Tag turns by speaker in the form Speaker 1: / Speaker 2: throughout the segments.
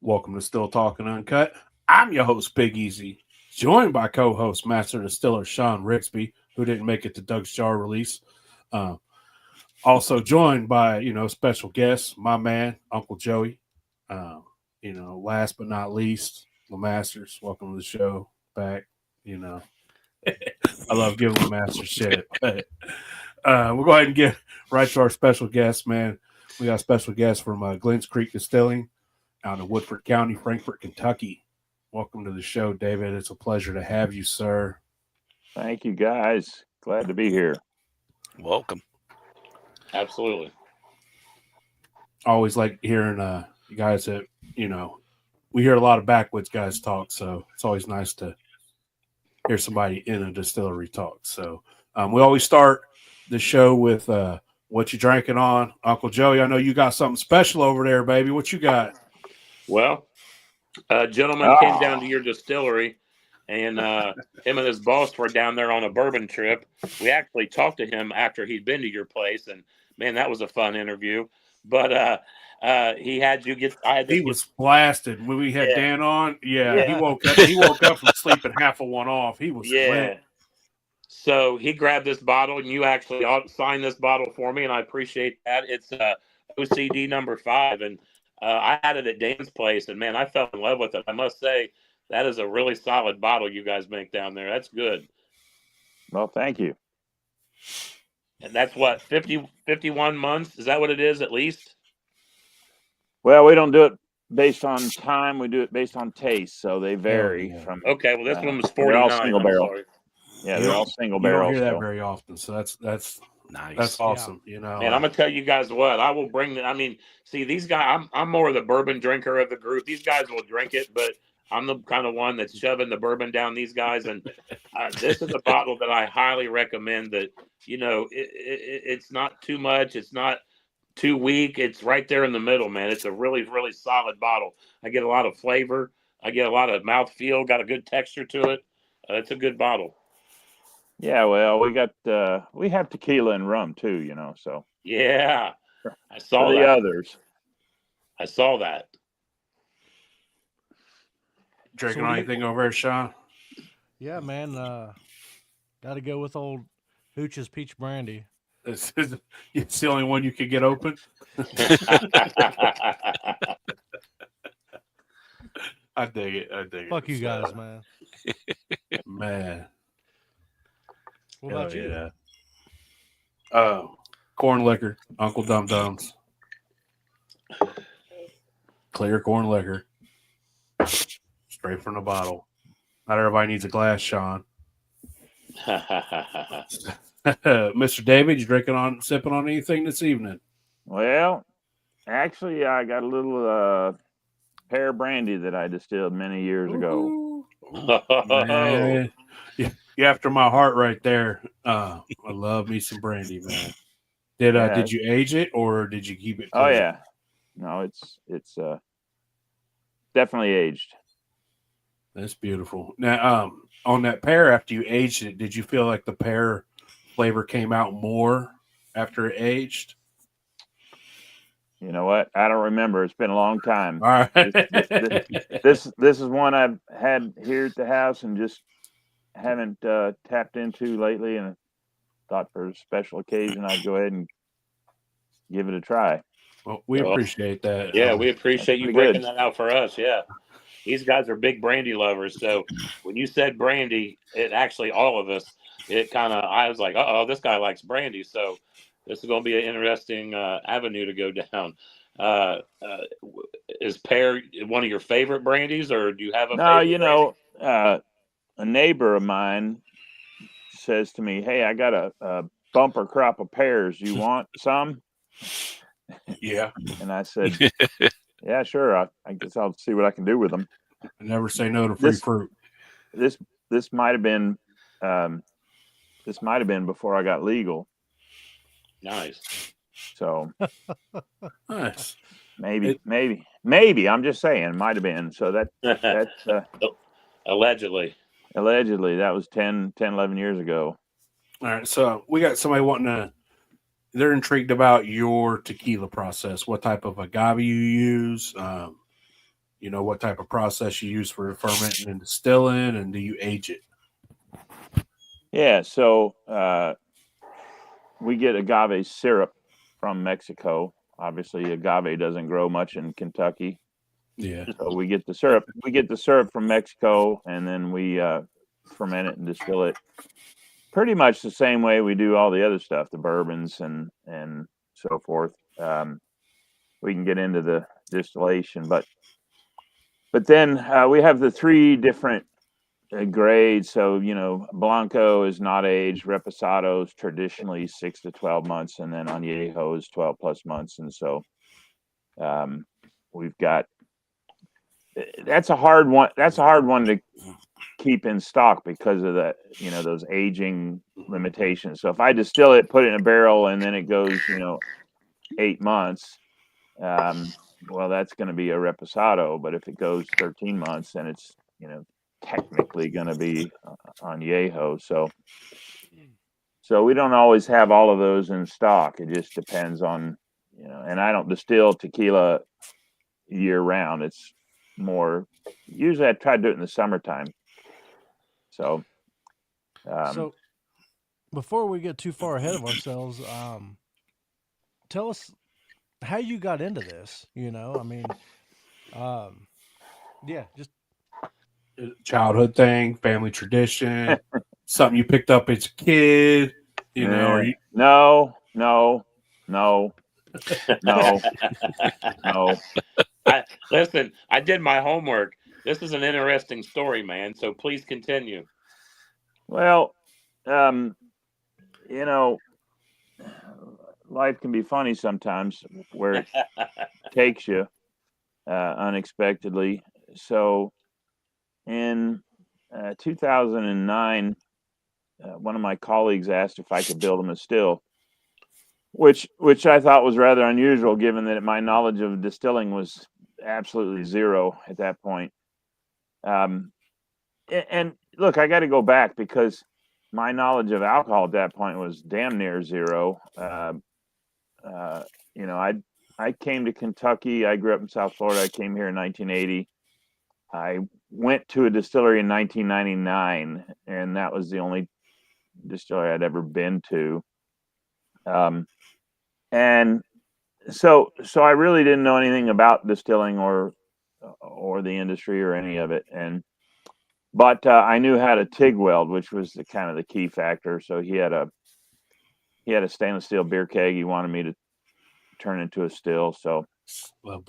Speaker 1: Welcome to Still Talking Uncut. I'm your host, Big Easy, joined by co-host Master Distiller Sean Rigsby, who didn't make it to Doug's Jar release. Uh, Also joined by special guest, my man Uncle Joey. Uh, last but not least, the Masters. Welcome to the show. Back. You know, I love giving the Masters shit, but we'll go ahead and get right to our special guest, man. We got a special guest from Glens Creek Distilling out in Woodford County, Frankfort, Kentucky. Welcome to the show, David. It's a pleasure to have you, sir.
Speaker 2: Thank you, guys. Glad to be here.
Speaker 3: Welcome.
Speaker 4: Absolutely.
Speaker 1: Always like hearing you guys that, we hear a lot of backwoods guys talk, so it's always nice to hear somebody in a distillery talk. So we always start the show with what you drinking on. Uncle Joey, I know you got something special over there, baby. What you got?
Speaker 4: Well, a gentleman came down to your distillery, and him and his boss were down there on a bourbon trip. We actually talked to him after he'd been to your place, and man, that was a fun interview. But he had you get.
Speaker 1: He was blasted when we had
Speaker 4: Yeah.
Speaker 1: Dan on. Yeah,
Speaker 4: Yeah.
Speaker 1: he woke up. He woke up from sleeping half of one off. He was lit.
Speaker 4: So he grabbed this bottle, and you actually signed this bottle for me, and I appreciate that. It's OCD number 5, and I had it at Dan's place, and man, I fell in love with it. I must say that is a really solid bottle you guys make down there. That's good.
Speaker 2: Well, thank you.
Speaker 4: And that's what 51 months. Is that what it is at least?
Speaker 2: Well, we don't do it based on time. We do it based on taste, so they vary from.
Speaker 4: Okay, well, this one was
Speaker 2: they're
Speaker 4: 49.
Speaker 2: all single barrel.
Speaker 4: Sorry.
Speaker 2: Yeah, they're all single
Speaker 1: You
Speaker 2: barrel.
Speaker 1: don't hear that
Speaker 2: still.
Speaker 1: very often, so that's
Speaker 3: Nice.
Speaker 1: That's awesome.
Speaker 4: And I'm gonna tell you guys what I will bring. I mean, see, these guys. I'm more of the bourbon drinker of the group. These guys will drink it, but I'm the kind of one that's shoving the bourbon down these guys. And this is a bottle that I highly recommend. That it's not too much. It's not too weak. It's right there in the middle, man. It's a really, really solid bottle. I get a lot of flavor. I get a lot of mouthfeel. Got a good texture to it. It's a good bottle.
Speaker 2: Yeah, well, we have tequila and rum too, So
Speaker 4: Yeah, I saw
Speaker 2: for the
Speaker 4: that.
Speaker 2: others.
Speaker 4: I saw that.
Speaker 1: Drinking on anything over there, Sean?
Speaker 5: Yeah, man. Got to go with old Hooch's peach brandy.
Speaker 1: It's the only one you could get open. I dig it.
Speaker 5: Fuck you guys, man.
Speaker 1: Man.
Speaker 5: What about you?
Speaker 1: Yeah. Corn liquor, Uncle Dum Dums. Clear corn liquor. Straight from the bottle. Not everybody needs a glass, Sean. Mr. David, you sipping on anything this evening?
Speaker 2: Well, actually, I got a little pear brandy that I distilled many years ago.
Speaker 1: Man. You after my heart right there. I love me some brandy, man. Did you age it or did you keep it clean?
Speaker 2: Oh yeah, no, it's definitely aged.
Speaker 1: That's beautiful. Now, on that pear, after you aged it, did you feel like the pear flavor came out more after it aged?
Speaker 2: You know what? I don't remember. It's been a long time.
Speaker 1: All right.
Speaker 2: This is one I've had here at the house and just haven't tapped into lately, and thought for a special occasion I'd go ahead and give it a try.
Speaker 1: Well, we appreciate that.
Speaker 4: Yeah, we appreciate you breaking
Speaker 2: good.
Speaker 4: that out for us. Yeah, these guys are big brandy lovers. So when you said brandy, it actually all of us. It kind of I was like, this guy likes brandy. So this is going to be an interesting avenue to go down. Is pear one of your favorite brandies, or do you have a favorite?
Speaker 2: No, a neighbor of mine says to me, "Hey, I got a bumper crop of pears. You want some?"
Speaker 1: Yeah.
Speaker 2: And I said, "Yeah, sure. I guess I'll see what I can do with them."
Speaker 1: I never say no to free fruit.
Speaker 2: This might have been before I got legal.
Speaker 4: Nice.
Speaker 2: So
Speaker 1: nice.
Speaker 2: Maybe. I'm just saying, might have been. So that's
Speaker 4: allegedly
Speaker 2: that was 10, 11 years ago.
Speaker 1: All right. So we got somebody they're intrigued about your tequila process. What type of agave you use? you know, what type of process you use for fermenting and distilling, and do you age it?
Speaker 2: Yeah, so we get agave syrup from Mexico. Obviously, agave doesn't grow much in Kentucky,
Speaker 1: Yeah.
Speaker 2: so we get the syrup. We get the syrup from Mexico, and then we ferment it and distill it. Pretty much the same way we do all the other stuff, the bourbons and so forth. We can get into the distillation, but then we have the three different grades. So, you know, Blanco is not aged, Reposado is traditionally 6 to 12 months, and then Añejo is 12 plus months. And so we've got, that's a hard one. That's a hard one to keep in stock because of the, you know, those aging limitations. So if I distill it, put it in a barrel, and then it goes, you know, 8 months, well, that's going to be a Reposado. But if it goes 13 months, then it's, you know, technically going to be Añejo. So we don't always have all of those in stock. It just depends on, you know, and I don't distill tequila year round. It's more, usually I try to do it in the summertime. So,
Speaker 5: So before we get too far ahead of ourselves, tell us how you got into this. You know, I mean, yeah, just
Speaker 1: Childhood thing, family tradition, something you picked up as a kid, you know, or you,
Speaker 2: no.
Speaker 4: Listen, I did my homework. This is an interesting story, man. So please continue.
Speaker 2: Well, you know, life can be funny sometimes where it takes you unexpectedly. So in 2009, one of my colleagues asked if I could build him a still, which I thought was rather unusual, given that my knowledge of distilling was absolutely zero at that point. And look, I got to go back because my knowledge of alcohol at that point was damn near zero. You know, I came to Kentucky. I grew up in South Florida. I came here in 1980. I went to a distillery in 1999, and that was the only distillery I'd ever been to. And so I really didn't know anything about distilling or the industry or any of it. But I knew how to TIG weld, which was the kind of the key factor. So he had a stainless steel beer keg he wanted me to turn into a still. So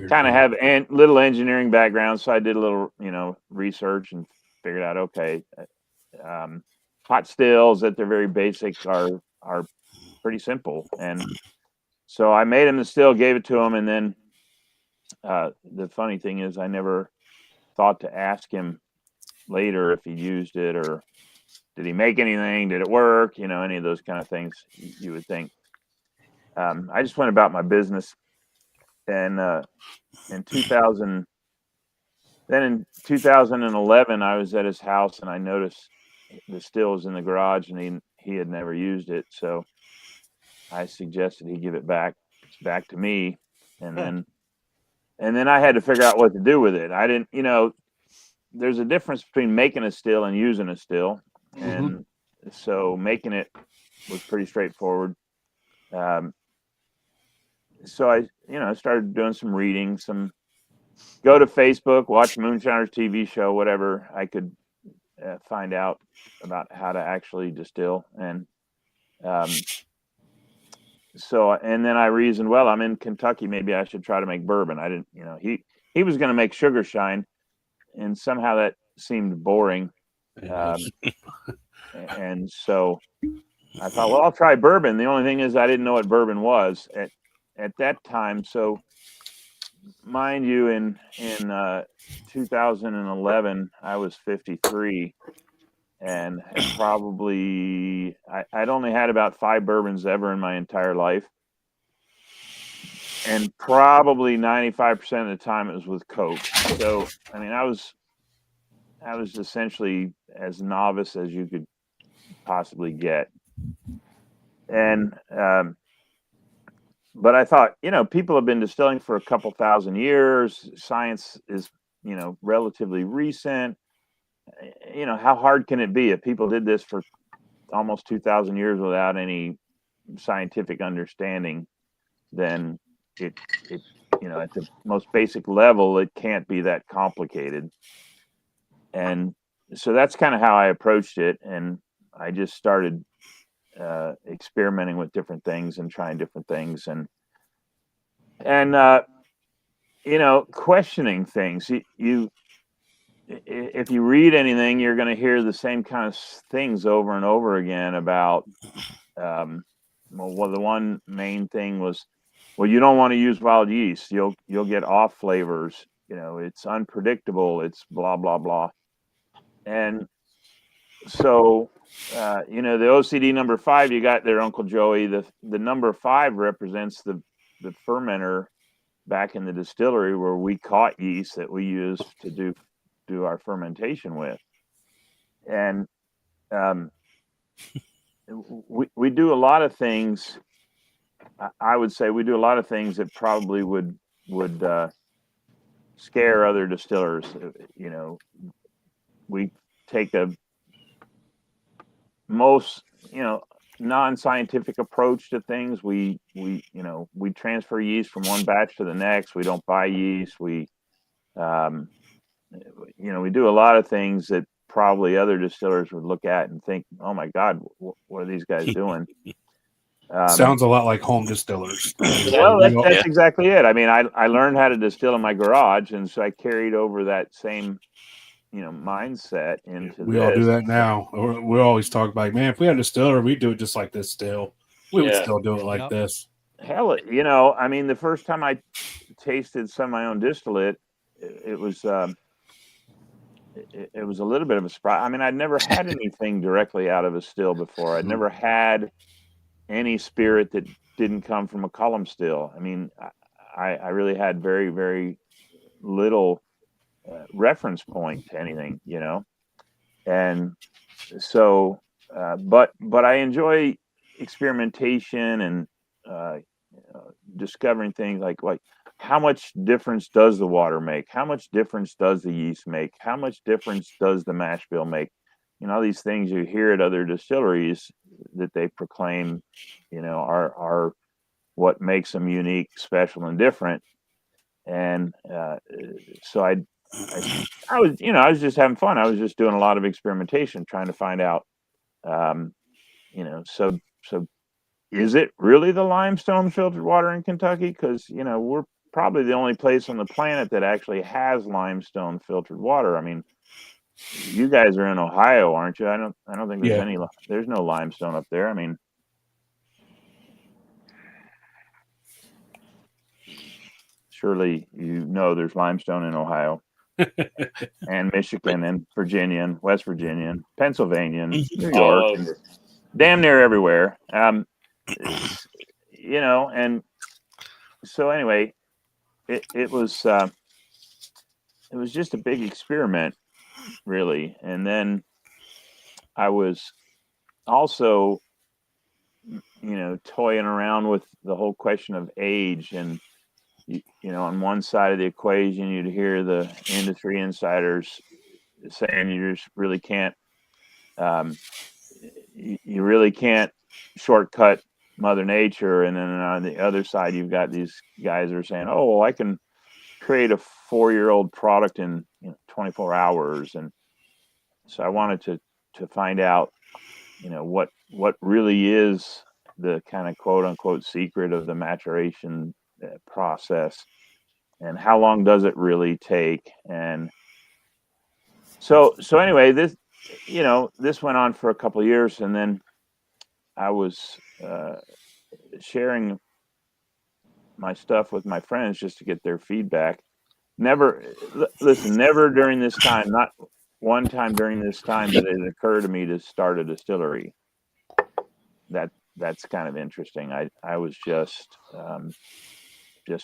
Speaker 2: kind of have a little engineering background. So I did a little, you know, research and figured out, okay, hot stills at their very basic are pretty simple. And so I made him the still, gave it to him. And then the funny thing is I never thought to ask him later if he used it or did he make anything, did it work, you know, any of those kind of things you would think. I just went about my business, and in 2011 I was at his house and I noticed the still was in the garage and he had never used it, so I suggested he give it back to me, and then I had to figure out what to do with it. I didn't, you know, there's a difference between making a still and using a still. And so making it was pretty straightforward. So I, you know, started doing some reading, go to Facebook, watch Moonshiner's TV show, whatever I could find out about how to actually distill. And so, and then I reasoned, well, I'm in Kentucky, maybe I should try to make bourbon. I didn't, you know, he was going to make sugar shine, and somehow that seemed boring. And so I thought, well, I'll try bourbon. The only thing is I didn't know what bourbon was at that time. So mind you, in 2011, I was 53 and had probably, I'd only had about 5 bourbons ever in my entire life. And probably 95% of the time it was with Coke. So, I mean, I was essentially as novice as you could possibly get. And, but I thought, you know, people have been distilling for a couple thousand years. Science is, relatively recent. How hard can it be if people did this for almost 2,000 years without any scientific understanding? Then it at the most basic level, it can't be that complicated. And so that's kind of how I approached it. And I just started experimenting with different things and trying different things and questioning things. If you read anything, you're going to hear the same kind of things over and over again about, the one main thing was, you don't want to use wild yeast. You'll get off flavors. It's unpredictable. It's blah, blah, blah. And so, the OCD number 5 you got there, Uncle Joey, the number 5 represents the fermenter back in the distillery where we caught yeast that we used to do our fermentation with. And we do a lot of things. I would say we do a lot of things that probably would scare other distillers. We take a most non-scientific approach to things. We transfer yeast from one batch to the next. We don't buy yeast. We do a lot of things that probably other distillers would look at and think, oh my God, what are these guys doing?
Speaker 1: Sounds a lot like home distillers.
Speaker 2: Well, that's exactly it. I mean, I learned how to distill in my garage, and so I carried over that same mindset into
Speaker 1: we all do that now. We always talk about, man, if we had a distiller, we'd do it just like this still. We would still do it like this.
Speaker 2: Hell, I mean, the first time I tasted some of my own distillate, it was a little bit of a surprise. I mean, I'd never had anything directly out of a still before. I'd never had any spirit that didn't come from a column still. I mean, I really had very, very little reference point to anything, and so but I enjoy experimentation and discovering things like how much difference does the water make, how much difference does the yeast make, how much difference does the mash bill make. All these things you hear at other distilleries that they proclaim are what makes them unique, special, and different. And so I was just having fun. I was just doing a lot of experimentation, trying to find out, so is it really the limestone filtered water in Kentucky? Because, we're probably the only place on the planet that actually has limestone filtered water. I mean, you guys are in Ohio, aren't you? I don't think there's there's no limestone up there. I mean, surely there's limestone in Ohio and Michigan and Virginia and West Virginia and Pennsylvania and New York and damn near everywhere. And so anyway, it was just a big experiment, really. And then I was also toying around with the whole question of age. And on one side of the equation, you'd hear the industry insiders saying you just really can't, you really can't shortcut Mother Nature. And then on the other side, you've got these guys that are saying, oh, well, I can create a 4-year-old product in 24 hours. And so I wanted to find out, what really is the kind of quote unquote secret of the maturation process, and how long does it really take. And so anyway, this went on for a couple of years, and then I was sharing my stuff with my friends just to get their feedback. Never during this time, not one time during this time did it occur to me to start a distillery. That's kind of interesting. I was just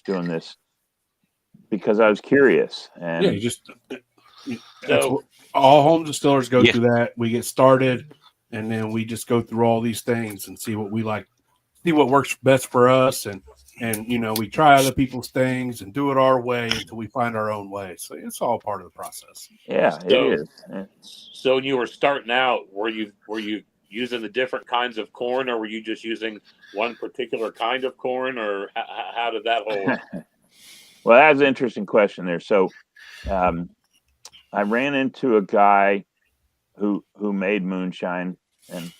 Speaker 2: doing this because I was curious. And
Speaker 1: all home distillers go through that. We get started, and then we just go through all these things and see what we like, see what works best for us, and And, we try other people's things and do it our way until we find our own way. So it's all part of the process.
Speaker 2: Yeah, it is.
Speaker 4: So when you were starting out, were you using the different kinds of corn, or were you just using one particular kind of corn, or how did that whole?
Speaker 2: Well, that's an interesting question there. So, I ran into a guy who made moonshine, and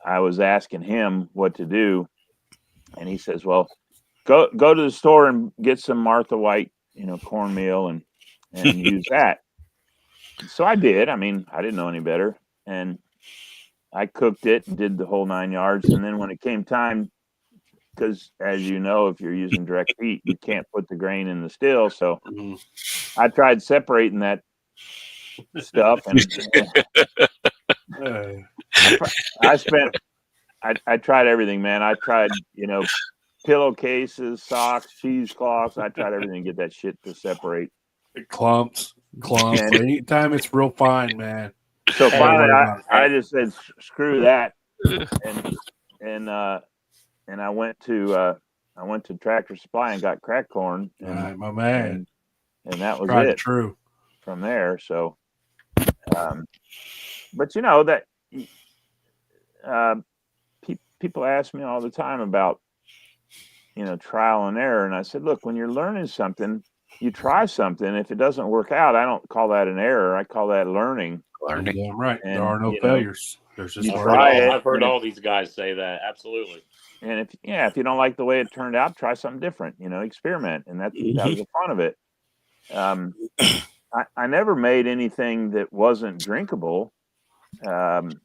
Speaker 2: I was asking him what to do, and he says, "Well, go to the store and get some Martha White, cornmeal, and use that." So I did. I mean, I didn't know any better, and I cooked it and did the whole 9 yards. And then when it came time, because as you know, if you're using direct heat, you can't put the grain in the still. So I tried separating that stuff, and I tried everything, man. I tried, pillowcases, socks, cheesecloths. I tried everything to get that shit to separate.
Speaker 1: Clumps. Anytime it's real fine, man.
Speaker 2: So finally, I just said, screw that, and I went to Tractor Supply and got cracked corn.
Speaker 1: And, my man.
Speaker 2: And that was
Speaker 1: Tried
Speaker 2: it.
Speaker 1: True.
Speaker 2: From there. So, but that people ask me all the time about trial and error, and I said, look, when you're learning something, you try something. If it doesn't work out, I don't call that an error. I call that learning.
Speaker 1: Yeah, right.
Speaker 2: And,
Speaker 1: there are no failures. There's just
Speaker 4: I've heard all these guys say that. Absolutely.
Speaker 2: And if you don't like the way it turned out, try something different. Experiment, and that was the fun of it. I never made anything that wasn't drinkable. And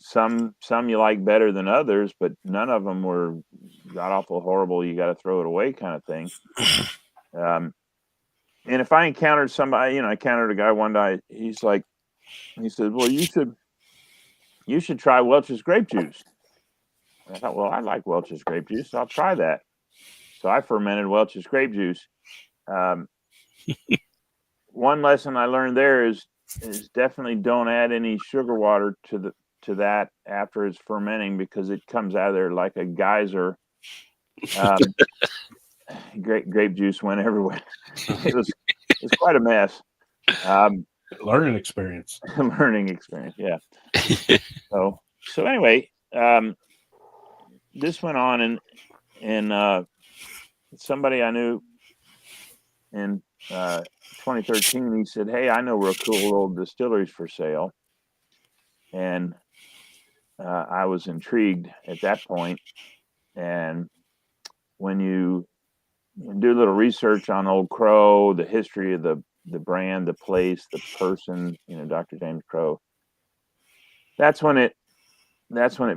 Speaker 2: some you like better than others, but none of them were god awful horrible. You got to throw it away kind of thing. And if I encountered somebody, I encountered a guy one day. He said, "Well, you should try Welch's grape juice." And I thought, well, I like Welch's grape juice. So I'll try that. So I fermented Welch's grape juice. One lesson I learned there is definitely don't add any sugar water to that after it's fermenting, because it comes out of there like a geyser. Grape juice went everywhere. It was quite a mess.
Speaker 1: Learning experience.
Speaker 2: Yeah. So anyway, this went on, and somebody I knew in 2013, he said, "Hey, I know real cool old distilleries for sale," and I was intrigued at that point. And when you do a little research on Old Crow, the history of the brand, the place, the person, Dr. James Crow, that's when it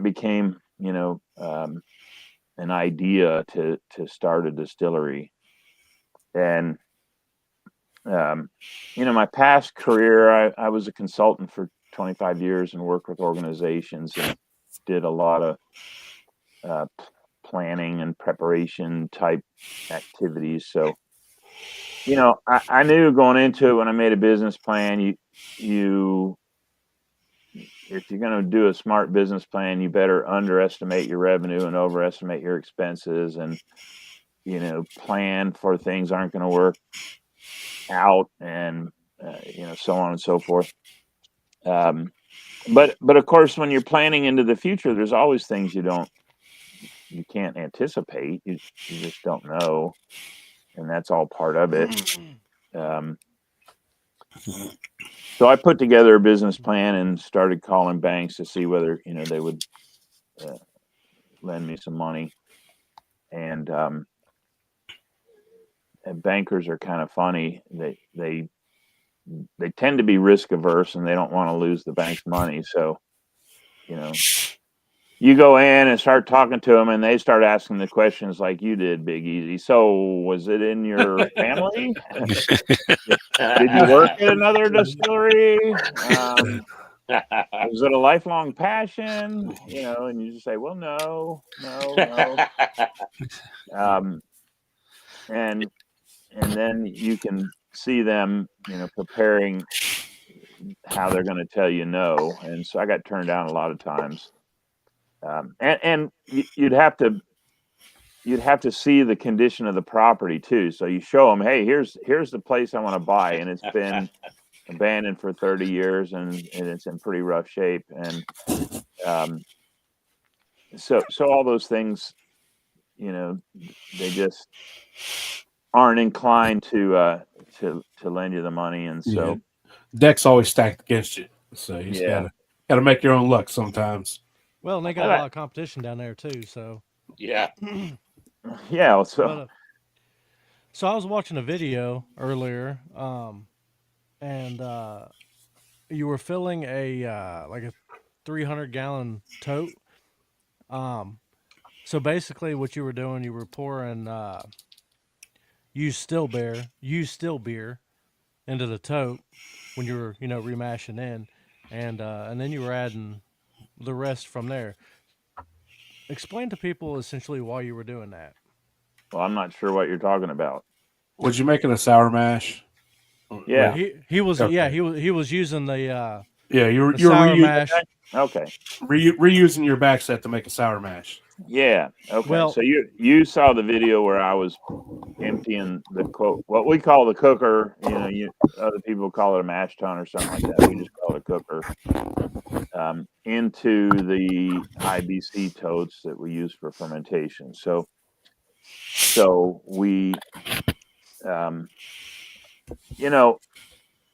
Speaker 2: became, an idea to start a distillery. And my past career, I was a consultant for 25 years and worked with organizations and did a lot of planning and preparation type activities. So, I knew going into it when I made a business plan, you if you're going to do a smart business plan, you better underestimate your revenue and overestimate your expenses, and plan for things aren't going to work out, and so on and so forth. But of course, when you're planning into the future, there's always things you can't anticipate. You just don't know, and that's all part of it. So I put together a business plan and started calling banks to see whether they would lend me some money. And bankers are kind of funny. They tend to be risk averse, and they don't want to lose the bank's money. So, you go in and start talking to them, and they start asking the questions like you did, Big Easy. So, was it in your family? Did you work at another distillery? Was it a lifelong passion? And you just say, well, no. And then you can see them, preparing how they're going to tell you no. And so I got turned down a lot of times. And you'd have to see the condition of the property too. So you show them, hey, here's the place I want to buy, and it's been abandoned for 30 years, and it's in pretty rough shape. And so all those things, they just aren't inclined to lend you the money, and so
Speaker 1: deck's always stacked against you. So you just gotta make your own luck sometimes.
Speaker 5: Well, and they got a lot of competition down there too. So
Speaker 4: yeah.
Speaker 5: So I was watching a video earlier, and you were filling a like a 300-gallon tote. So basically, what you were doing, you were pouring used still beer into the tote when you were remashing in, and then you were adding the rest from there. Explain to people essentially why you were doing that.
Speaker 2: Well, I'm not sure what you're talking about.
Speaker 1: Was you making a sour mash?
Speaker 2: Yeah,
Speaker 5: he was.
Speaker 1: Okay.
Speaker 5: Yeah, he was using the
Speaker 1: you're
Speaker 5: sour mash.
Speaker 2: Okay,
Speaker 1: reusing your back set to make a sour mash.
Speaker 2: Yeah. Okay.
Speaker 5: Well,
Speaker 2: so you saw the video where I was emptying what we call the cooker. Other people call it a mash tun or something like that. We just call it a cooker. Into the IBC totes that we use for fermentation. So we,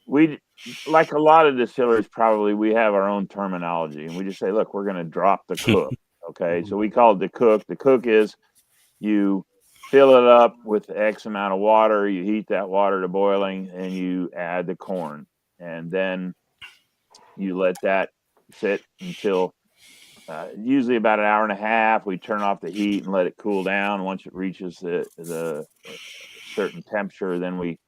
Speaker 2: we, like a lot of distilleries, probably we have our own terminology, and we just say, look, we're going to drop the cook. Okay. So we call it the cook. The cook is you fill it up with X amount of water, you heat that water to boiling, and you add the corn, and then you let that sit until usually about an hour and a half. We turn off the heat and let it cool down. Once it reaches the certain temperature, then we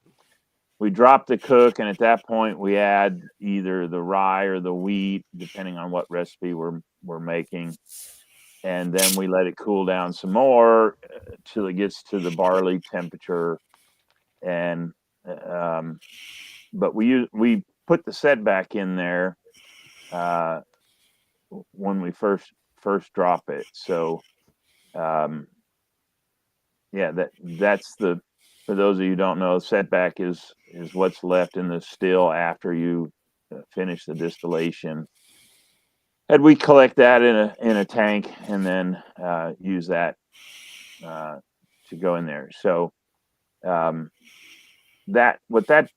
Speaker 2: drop the cook, and at that point we add either the rye or the wheat, depending on what recipe we're making. And then we let it cool down some more till it gets to the barley temperature. And but we put the setback in there when we first drop it. So that's for those of you who don't know, setback is what's left in the still after you finish the distillation. And we collect that in a tank and then use that to go in there. So what that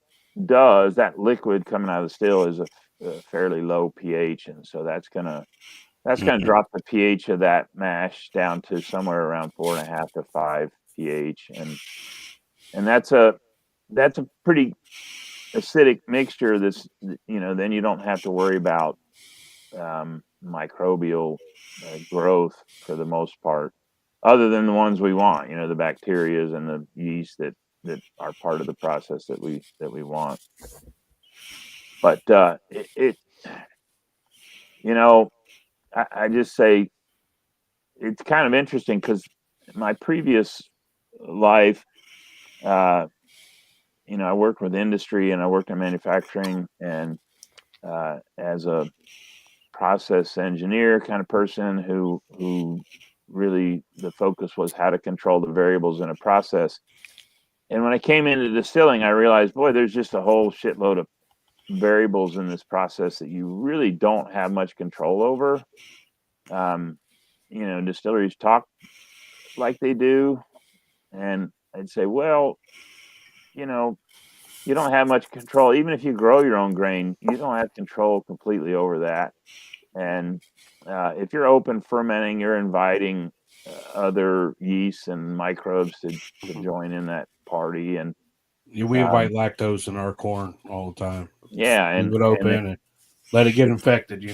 Speaker 2: does, that liquid coming out of the still is a fairly low pH, and so that's gonna drop the pH of that mash down to somewhere around 4.5 to 5 pH, and that's a pretty acidic mixture. That's then you don't have to worry about microbial growth for the most part, other than the ones we want, the bacterias and the yeast that are part of the process that we want. But I just say it's kind of interesting because my previous life, I worked with industry and I worked in manufacturing, and as a process engineer kind of person who really the focus was how to control the variables in a process. And when I came into distilling, I realized, boy, there's just a whole shitload of variables in this process that you really don't have much control over. Distilleries talk like they do, and I'd say, well, you don't have much control. Even if you grow your own grain, you don't have control completely over that. And if you're open fermenting, you're inviting other yeasts and microbes to join in that party. And
Speaker 1: we invite lactose in our corn all the time.
Speaker 2: Yeah, and
Speaker 1: leave it open and let it get infected.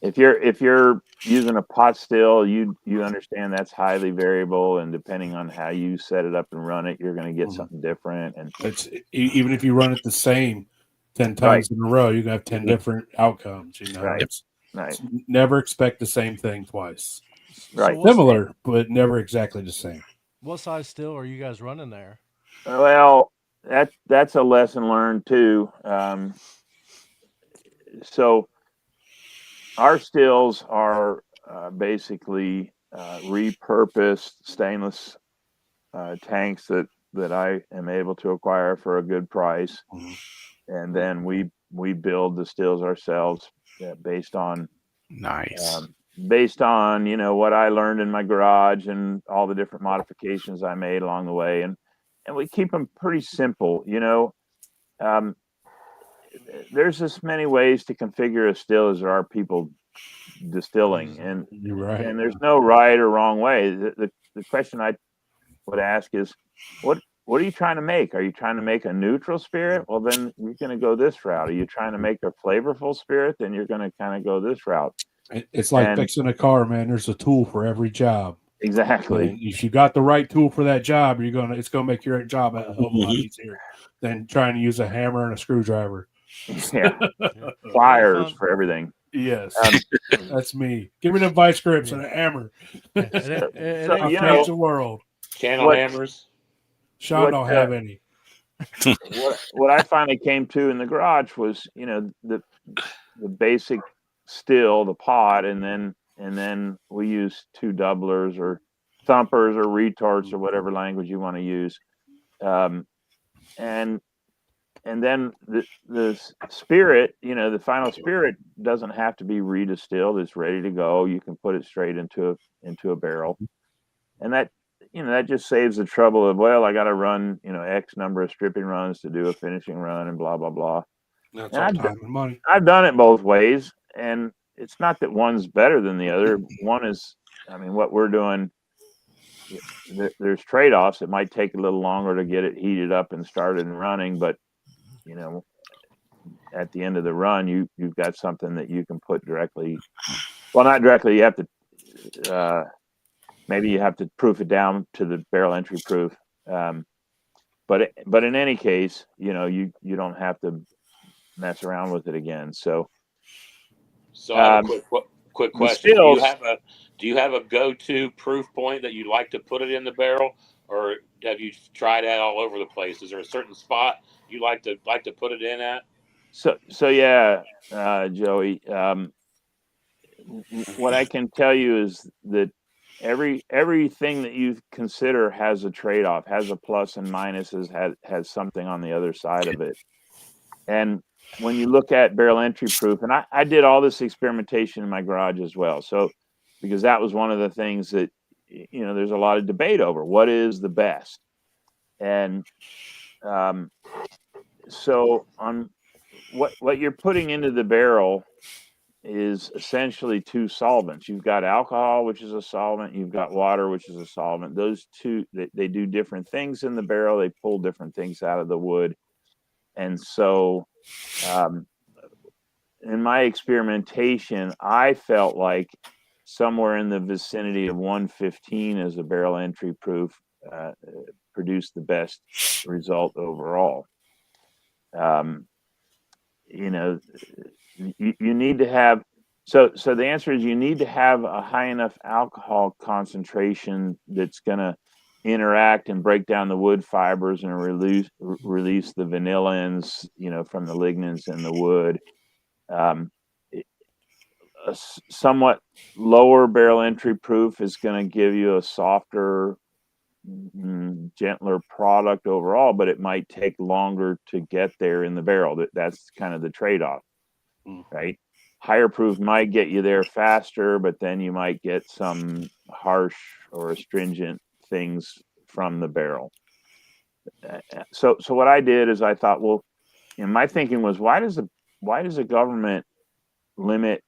Speaker 2: If you're using a pot still, you understand that's highly variable, and depending on how you set it up and run it, you're going to get something different. And
Speaker 1: it's even if you run it the same 10 times in a row, you're going to have 10 different outcomes.
Speaker 2: Right.
Speaker 1: It's never expect the same thing twice.
Speaker 2: Right.
Speaker 5: So
Speaker 1: Similar, but never exactly the same.
Speaker 5: What size still are you guys running there?
Speaker 2: Well, that's a lesson learned too. So our stills are basically repurposed stainless tanks that I am able to acquire for a good price, and then we build the stills ourselves based on
Speaker 3: Nice.
Speaker 2: what I learned in my garage and all the different modifications I made along the way, and we keep them pretty simple. There's as many ways to configure a still as there are people distilling, and
Speaker 1: You're right.
Speaker 2: and there's no right or wrong way. The question I would ask is, what are you trying to make? Are you trying to make a neutral spirit? Well, then you're going to go this route. Are you trying to make a flavorful spirit? Then you're going to kind of go this route.
Speaker 1: It's like
Speaker 2: And-
Speaker 1: fixing a car, man. There's a tool for every job.
Speaker 2: Exactly.
Speaker 1: And if you got the right tool for that job, it's gonna make your job a whole lot easier than trying to use a hammer and a screwdriver.
Speaker 2: Yeah. Pliers for everything.
Speaker 1: Yes, that's me. Give me the vice grips and a hammer.
Speaker 5: It
Speaker 2: So,
Speaker 5: ain't
Speaker 2: you
Speaker 5: fun.
Speaker 2: know,
Speaker 1: Change the world.
Speaker 4: Channel
Speaker 2: What-
Speaker 4: hammers.
Speaker 1: Sean
Speaker 2: What,
Speaker 1: don't have any.
Speaker 2: what I finally came to in the garage was, the basic still, the pot, and then we use two doublers or thumpers or retorts or whatever language you want to use, and then the spirit, the final spirit doesn't have to be redistilled. It's ready to go. You can put it straight into a barrel, and that just saves the trouble of, well, I got to run X number of stripping runs to do a finishing run and blah blah blah.
Speaker 1: That's
Speaker 2: And
Speaker 1: all
Speaker 2: I've
Speaker 1: time and money.
Speaker 2: I've done it both ways, and it's not that one's better than the other. One is, what we're doing, there's trade-offs. It might take a little longer to get it heated up and started and running, but at the end of the run, you've got something that you can put directly. Well, not directly. You have to maybe you have to proof it down to the barrel entry proof. But in any case, you don't have to mess around with it again. So
Speaker 4: I have a quick question.
Speaker 2: stills-
Speaker 4: Do you have a go-to proof point that you like to put it in the barrel, or have you tried that all over the place? Is there a certain spot you like to put it in at?
Speaker 2: So yeah, Joey. What I can tell you is that everything that you consider has a trade-off, has a plus and minuses, has something on the other side of it. And when you look at barrel entry proof, and I did all this experimentation in my garage as well. So because that was one of the things that there's a lot of debate over what is the best, and so on what you're putting into the barrel is essentially two solvents. You've got alcohol, which is a solvent. You've got water, which is a solvent. Those two, they do different things in the barrel. They pull different things out of the wood. And so in my experimentation, I felt like somewhere in the vicinity of 115 as a barrel entry proof produced the best result overall. You need to have, so the answer is you need to have a high enough alcohol concentration that's going to interact and break down the wood fibers and release the vanillins, from the lignins in the wood. A somewhat lower barrel entry proof is going to give you a softer, gentler product overall, but it might take longer to get there in the barrel. That's kind of the trade-off, right? Higher proof might get you there faster, but then you might get some harsh or astringent things from the barrel. So what I did is I thought, well, my thinking was, why does the government limit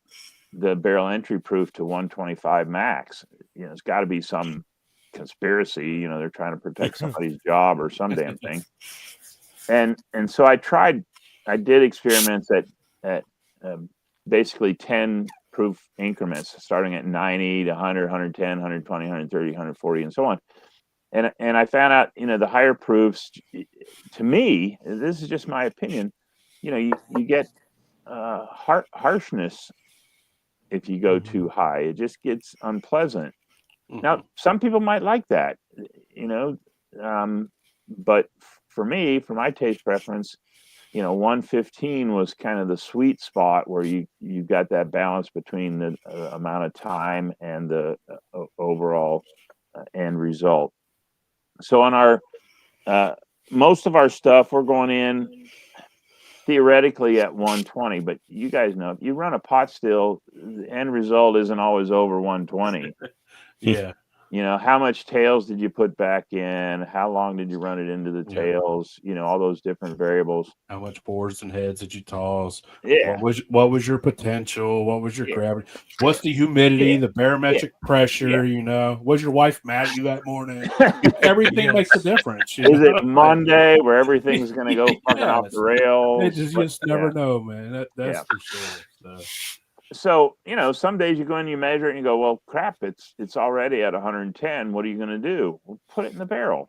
Speaker 2: the barrel entry proof to 125 max? It's got to be some conspiracy. They're trying to protect somebody's job or some damn thing. And so I did experiments at basically 10 proof increments, starting at 90 to 100, 110, 120, 130, 140, and so on. And I found out, the higher proofs, to me, this is just my opinion, you get harshness if you go too high. It just gets unpleasant. Now, some people might like that, but for me, for my taste preference, 115 was kind of the sweet spot where you got that balance between the amount of time and the overall end result. So on our most of our stuff, we're going in theoretically at 120, but you guys know if you run a pot still, the end result isn't always over 120.
Speaker 1: Yeah.
Speaker 2: How much tails did you put back in? How long did you run it into the tails? All those different variables.
Speaker 1: How much boards and heads did you toss?
Speaker 2: Yeah.
Speaker 1: What was your potential? What was your gravity? What's the humidity, the barometric pressure? Was your wife mad at you that morning? Everything makes a difference.
Speaker 2: Is it Monday where everything's going to go fucking off the rails?
Speaker 1: You just never know, man. That's for sure.
Speaker 2: So, some days you go in, you measure it, and you go, well, crap, it's already at 110. What are you going to do? Well, put it in the barrel.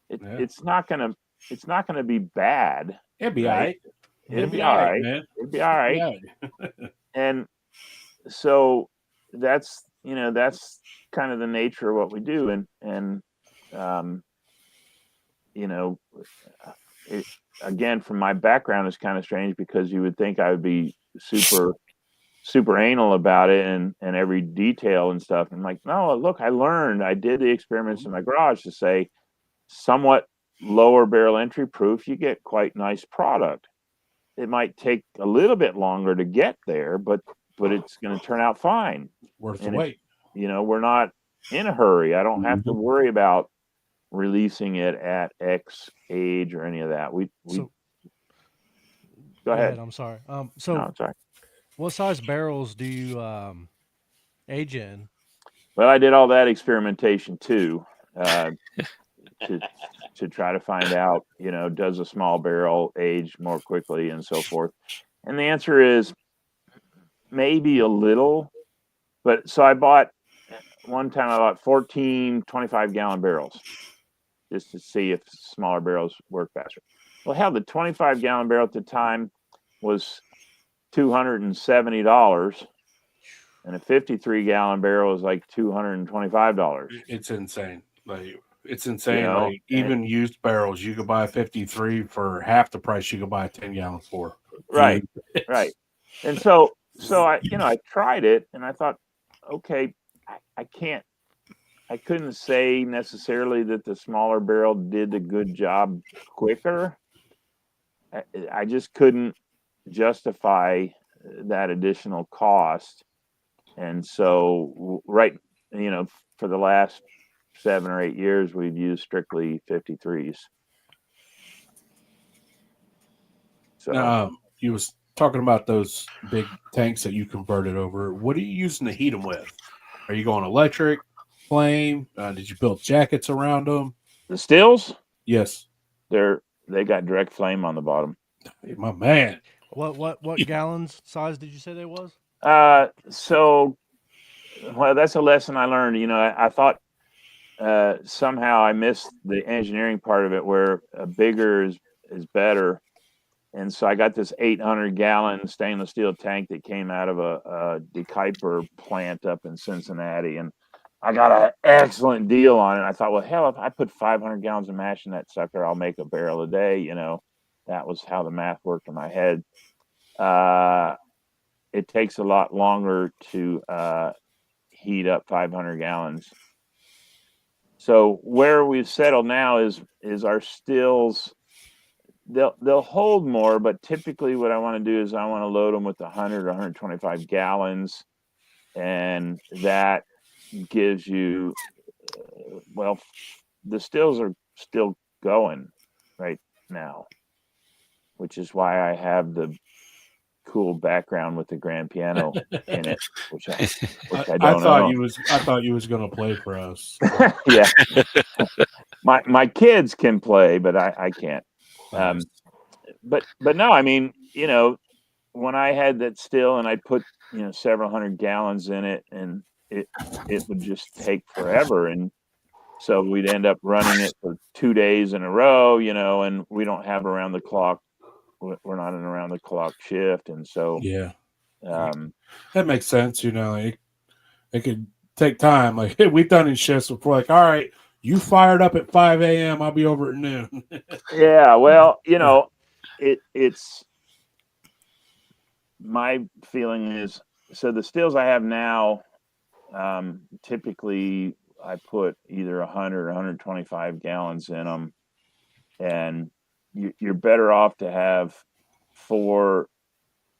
Speaker 2: It's not going to be bad.
Speaker 1: It'd be all right.
Speaker 2: It'd be all right, man. It'd be all right. And so that's kind of the nature of what we do. And again, from my background, it's kind of strange because you would think I would be super anal about it and every detail and stuff. I'm like, no, look, I did the experiments in my garage to say somewhat lower barrel entry proof, you get quite nice product. It might take a little bit longer to get there, but it's going to turn out fine.
Speaker 1: Worth the wait.
Speaker 2: We're not in a hurry. I don't have to worry about releasing it at X age or any of that. Go ahead.
Speaker 5: I'm sorry.
Speaker 2: No, I'm sorry.
Speaker 5: What size barrels do you age in?
Speaker 2: Well, I did all that experimentation too, to try to find out, does a small barrel age more quickly and so forth. And the answer is maybe a little. But so I bought 14 25-gallon barrels just to see if smaller barrels work faster. Well, hell, the 25-gallon barrel at the time was $270, and a 53-gallon barrel is like $225.
Speaker 1: It's insane. It's insane. Even used barrels, you could buy a 53 for half the price you could buy a 10-gallon for.
Speaker 2: Right. And so I tried it, and I thought, okay, I couldn't say necessarily that the smaller barrel did a good job quicker. I just couldn't justify that additional cost. And so for the last 7 or 8 years, we've used strictly 53s. So
Speaker 1: you was talking about those big tanks that you converted over. What are you using to heat them with? Are you going electric, flame? Did you build jackets around them?
Speaker 2: The stills?
Speaker 1: Yes.
Speaker 2: They got direct flame on the bottom.
Speaker 1: Hey, my man.
Speaker 5: What gallons size did you say they was?
Speaker 2: That's a lesson I learned. I thought somehow I missed the engineering part of it, where a bigger is better. And so I got this 800-gallon stainless steel tank that came out of a DeKuyper plant up in Cincinnati, and I got an excellent deal on it. I thought, well, hell, if I put 500 gallons of mash in that sucker, I'll make a barrel a day. That was how the math worked in my head. It takes a lot longer to heat up 500 gallons. So where we've settled now is our stills. They'll hold more, but typically what I want to do is I want to load them with 100 or 125 gallons, and that gives you, the stills are still going right now, which is why I have the cool background with the grand piano in it, which I don't know.
Speaker 1: I thought you was going to play for us.
Speaker 2: Yeah. My kids can play, but I can't. But no, I mean, when I had that still and I put, several hundred gallons in it, and it would just take forever. And so we'd end up running it for 2 days in a row, and we don't have around the clock. We're not an around the clock shift. And so,
Speaker 1: that makes sense. It could take time. Like we've done in shifts before, like, all right, you fired up at 5 a.m. I'll be over at noon.
Speaker 2: Yeah. Well, it's my feeling is, so the stills I have now, typically I put either 100 or 125 gallons in them, and you're better off to have 4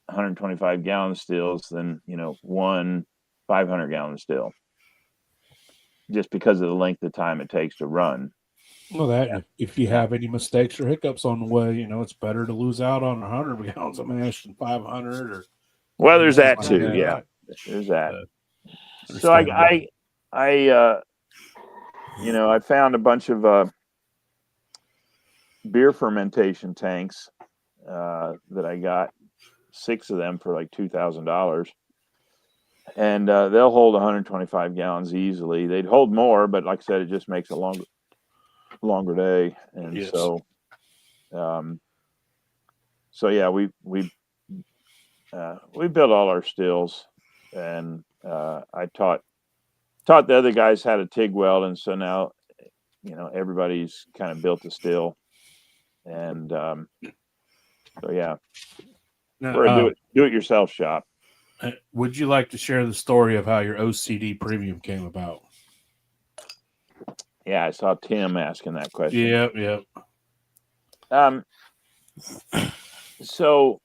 Speaker 2: 125 gallon stills than, one 500 gallon still, just because of the length of time it takes to run.
Speaker 1: Well, if you have any mistakes or hiccups on the way, it's better to lose out on 100 gallons of mash than 500. Or
Speaker 2: well, there's that too.
Speaker 1: that.
Speaker 2: Yeah,
Speaker 1: Right.
Speaker 2: there's that. So
Speaker 1: Understandable.
Speaker 2: I found a bunch of beer fermentation tanks that I got, 6 of them for like $2,000, and they'll hold 125 gallons easily. They'd hold more, but like I said, it just makes a longer day. And
Speaker 1: Yes.
Speaker 2: so yeah, we built all our stills, and I taught the other guys how to TIG weld, and so now everybody's kind of built a still, and so yeah,
Speaker 1: Now,
Speaker 2: we're a do-it-yourself shop.
Speaker 1: would you like to share the story of how your OCD premium came about?
Speaker 2: Yeah, I saw Tim asking that question.
Speaker 1: Yep.
Speaker 2: So,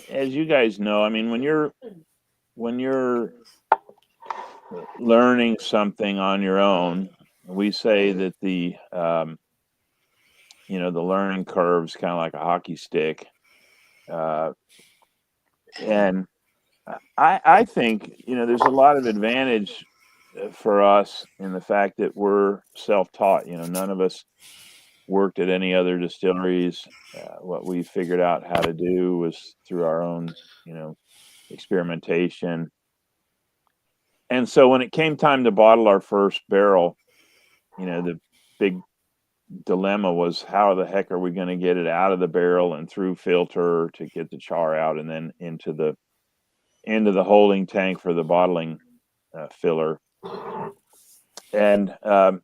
Speaker 2: as you guys know, I mean, when you're learning something on your own, we say that the learning curve's kind of like a hockey stick, and I think there's a lot of advantage for us in the fact that we're self-taught. None of us worked at any other distilleries. What we figured out how to do was through our own, experimentation. And so when it came time to bottle our first barrel, the big dilemma was, how the heck are we going to get it out of the barrel and through filter to get the char out, and then into the holding tank for the bottling filler. And of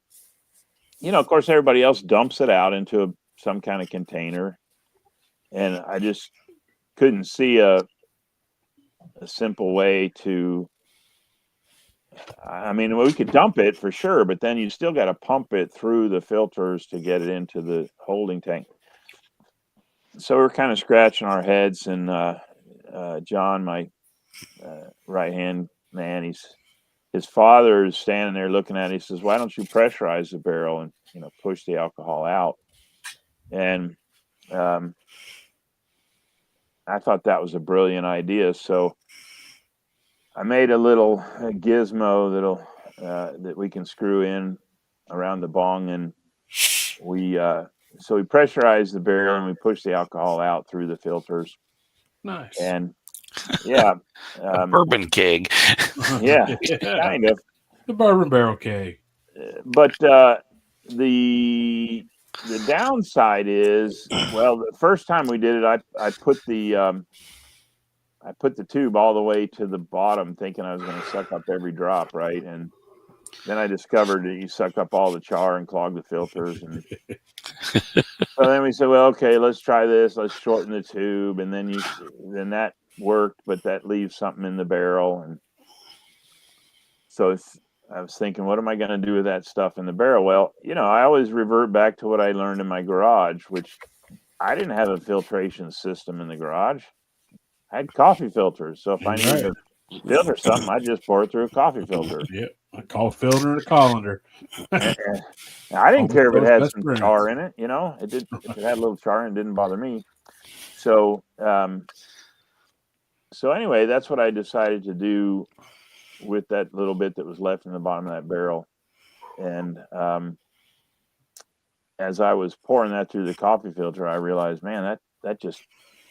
Speaker 2: course, everybody else dumps it out into some kind of container, and I just couldn't see a simple way to. I mean, we could dump it for sure, but then you still got to pump it through the filters to get it into the holding tank. So we're kind of scratching our heads, and John, my right-hand man, his father is standing there looking at it. He says, "Why don't you pressurize the barrel and push the alcohol out?" And I thought that was a brilliant idea. So I made a little gizmo that we can screw in around the bong, and we pressurized the barrel and we pushed the alcohol out through the filters.
Speaker 1: Nice.
Speaker 2: And yeah,
Speaker 3: a bourbon keg.
Speaker 2: Yeah, kind of
Speaker 1: the bourbon barrel keg.
Speaker 2: But the downside is, well, the first time we did it, I put the tube all the way to the bottom, thinking I was going to suck up every drop, right? And then I discovered that you suck up all the char and clog the filters. And so then we said, well, okay, let's try this. Let's shorten the tube. And then that worked, but that leaves something in the barrel. And so I was thinking, what am I going to do with that stuff in the barrel? Well, I always revert back to what I learned in my garage, which I didn't have a filtration system in the garage. I had coffee filters. So if I needed to filter something, I just pour it through a coffee filter.
Speaker 1: Yep. A coffee filter and a colander.
Speaker 2: I didn't care if it had some char in it, it did. If it had a little char in it, didn't bother me. So, anyway, that's what I decided to do with that little bit that was left in the bottom of that barrel. And as I was pouring that through the coffee filter, I realized, man, that just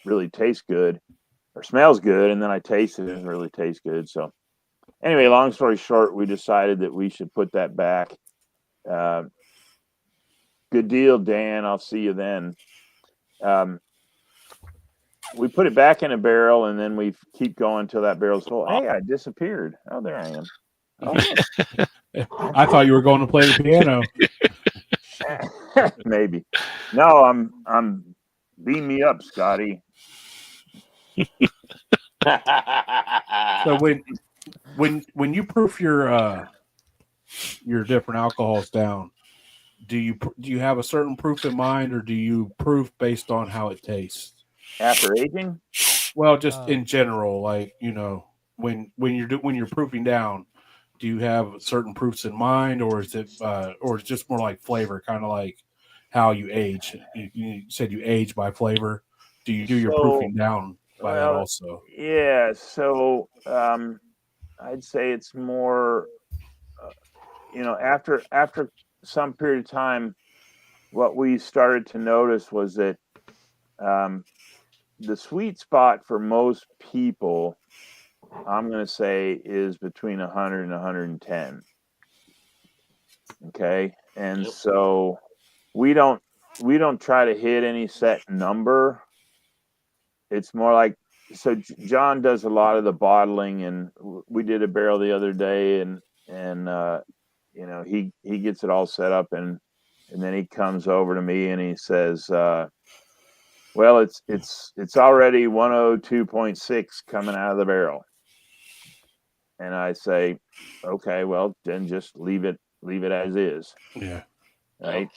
Speaker 2: really tastes good, or smells good. And then I tasted it and it really tastes good. So anyway, long story short, we decided that we should put that back. Good deal, Dan. I'll see you then. We put it back in a barrel, and then we keep going till that barrel's full. Hey, I disappeared. Oh, there I am. Oh.
Speaker 1: I thought you were going to play the piano.
Speaker 2: Maybe. No, I'm Beam me up, Scotty.
Speaker 1: So when you proof your different alcohols down, do you have a certain proof in mind, or do you proof based on how it tastes?
Speaker 2: After aging?
Speaker 1: Well, just in general, like, you know, when you're proofing down, do you have certain proofs in mind, or is it or it's just more like flavor, kind of like how you age? You said you age by flavor. Do you do your proofing down by that also?
Speaker 2: Yeah. So I'd say it's more, after some period of time, what we started to notice was that the sweet spot for most people, I'm going to say, is between 100 and 110. Okay. And so we don't try to hit any set number. It's more like, so John does a lot of the bottling, and we did a barrel the other day, and he gets it all set up, and then he comes over to me and he says, well, it's already 102.6 coming out of the barrel. And I say, okay, well, then just leave it as is.
Speaker 1: Yeah.
Speaker 2: Right.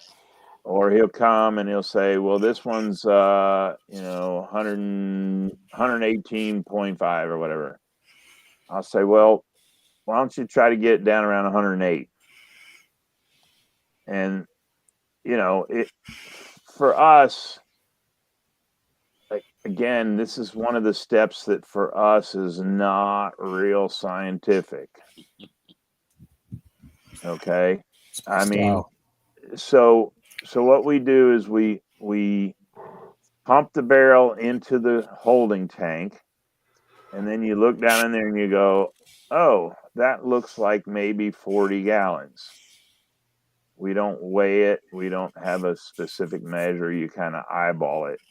Speaker 2: Or he'll come and he'll say, well, this one's 118.5 or whatever. I'll say, well, why don't you try to get it down around 108? And it, for us, again, this is one of the steps that for us is not real scientific. Okay. I mean, so what we do is we pump the barrel into the holding tank, and then you look down in there and you go, oh, that looks like maybe 40 gallons. We don't weigh it. We don't have a specific measure. You kind of eyeball it.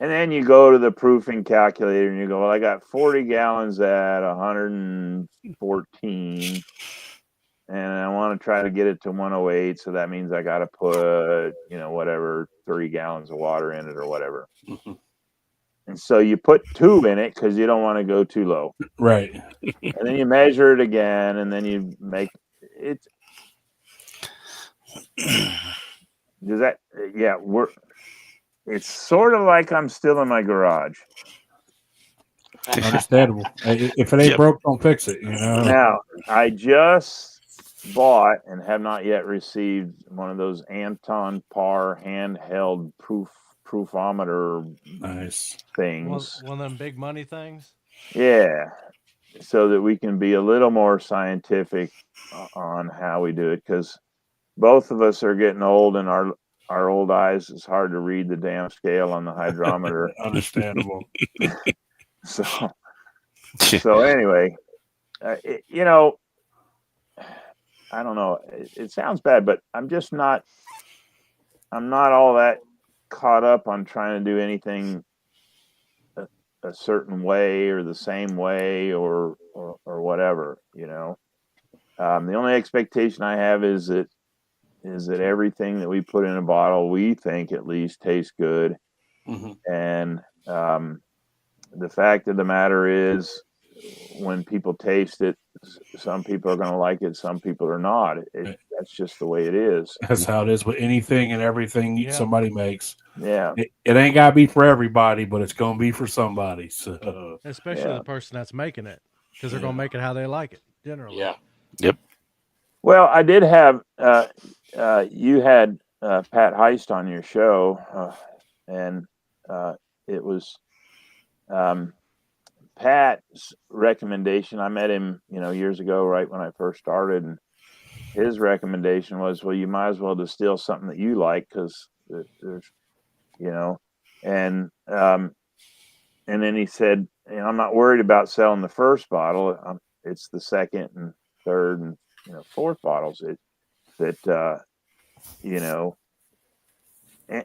Speaker 2: And then you go to the proofing calculator and you go, well, I got 40 gallons at 114. And I want to try to get it to 108. So that means I got to put, whatever, 30 gallons of water in it or whatever.
Speaker 1: Mm-hmm.
Speaker 2: And so you put 2 in it because you don't want to go too low.
Speaker 1: Right.
Speaker 2: And then you measure it again, and then you make it. Does that, yeah, it's sort of like I'm still in my garage.
Speaker 1: Understandable. If it ain't broke, don't fix it,
Speaker 2: Now, I just bought and have not yet received one of those Anton Par handheld proofometer things.
Speaker 5: One of them big money things?
Speaker 2: Yeah. So that we can be a little more scientific on how we do it, because both of us are getting old, and our old eyes, it's hard to read the damn scale on the hydrometer.
Speaker 1: Understandable.
Speaker 2: So anyway, I don't know. It sounds bad, but I'm not all that caught up on trying to do anything a certain way or the same way or whatever, The only expectation I have is that everything that we put in a bottle, we think at least, tastes good.
Speaker 1: Mm-hmm.
Speaker 2: And the fact of the matter is, when people taste it, some people are going to like it, some people are not. That's just the way it is.
Speaker 1: That's how it is with anything and everything somebody makes.
Speaker 2: Yeah.
Speaker 1: It ain't got to be for everybody, but it's going to be for somebody. So,
Speaker 5: especially the person that's making it, because they're going to make it how they like it, generally.
Speaker 4: Yeah.
Speaker 3: Yep.
Speaker 2: Well, I did have you had Pat Heist on your show, and it was Pat's recommendation. I met him, years ago, right when I first started, and his recommendation was, well, you might as well distill something that you like, because there's, and then he said, I'm not worried about selling the first bottle. It's the second and third and fourth bottles that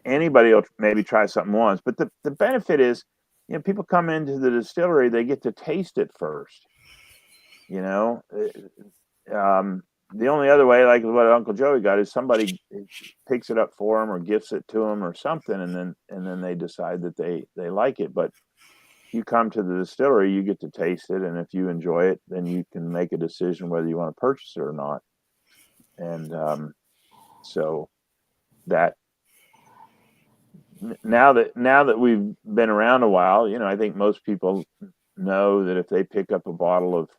Speaker 2: anybody will maybe try something once, but the benefit is, people come into the distillery, they get to taste it first. the only other way, like what Uncle Joey got, is somebody picks it up for him or gifts it to him or something, and then they decide that they like it. But you come to the distillery, you get to taste it, and if you enjoy it, then you can make a decision whether you want to purchase it or not. And so that now that we've been around a while, I think most people know that if they pick up a bottle of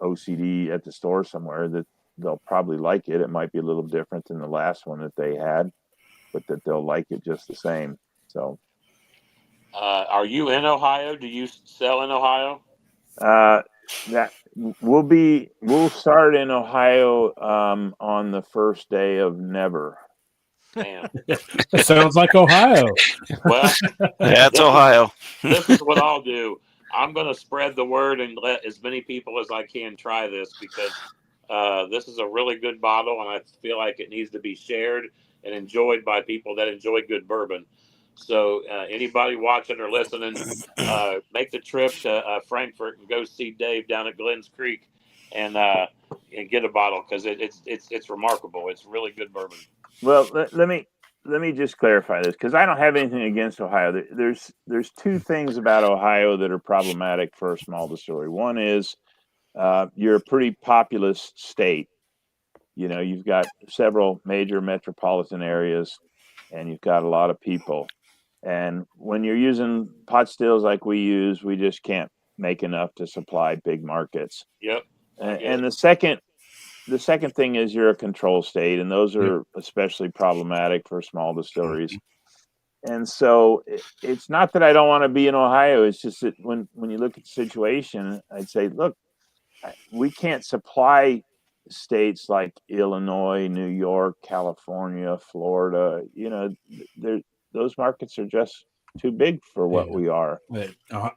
Speaker 2: OCD at the store somewhere, that they'll probably like it. It might be a little different than the last one that they had, but that they'll like it just the same. So,
Speaker 4: are you in Ohio? Do you sell in Ohio?
Speaker 2: that we'll start in Ohio on the first day of never.
Speaker 4: Damn.
Speaker 1: That sounds like Ohio.
Speaker 4: Well,
Speaker 3: Yeah, it's Ohio.
Speaker 4: This is what I'll do. I'm going to spread the word and let as many people as I can try this, because this is a really good bottle, and I feel like it needs to be shared and enjoyed by people that enjoy good bourbon. So anybody watching or listening, make the trip to Frankfurt and go see Dave down at Glens Creek and get a bottle, because it's remarkable. It's really good bourbon.
Speaker 2: Well, let me just clarify this, because I don't have anything against Ohio. There's two things about Ohio that are problematic for a small distillery. One is you're a pretty populous state. You've got several major metropolitan areas, and you've got a lot of people. And when you're using pot stills like we use, we just can't make enough to supply big markets.
Speaker 4: Yep.
Speaker 2: And the second thing is you're a control state, and those are especially problematic for small distilleries. And so it's not that I don't want to be in Ohio. It's just that when you look at the situation, I'd say, look, we can't supply states like Illinois, New York, California, Florida. Those markets are just too big for what we are.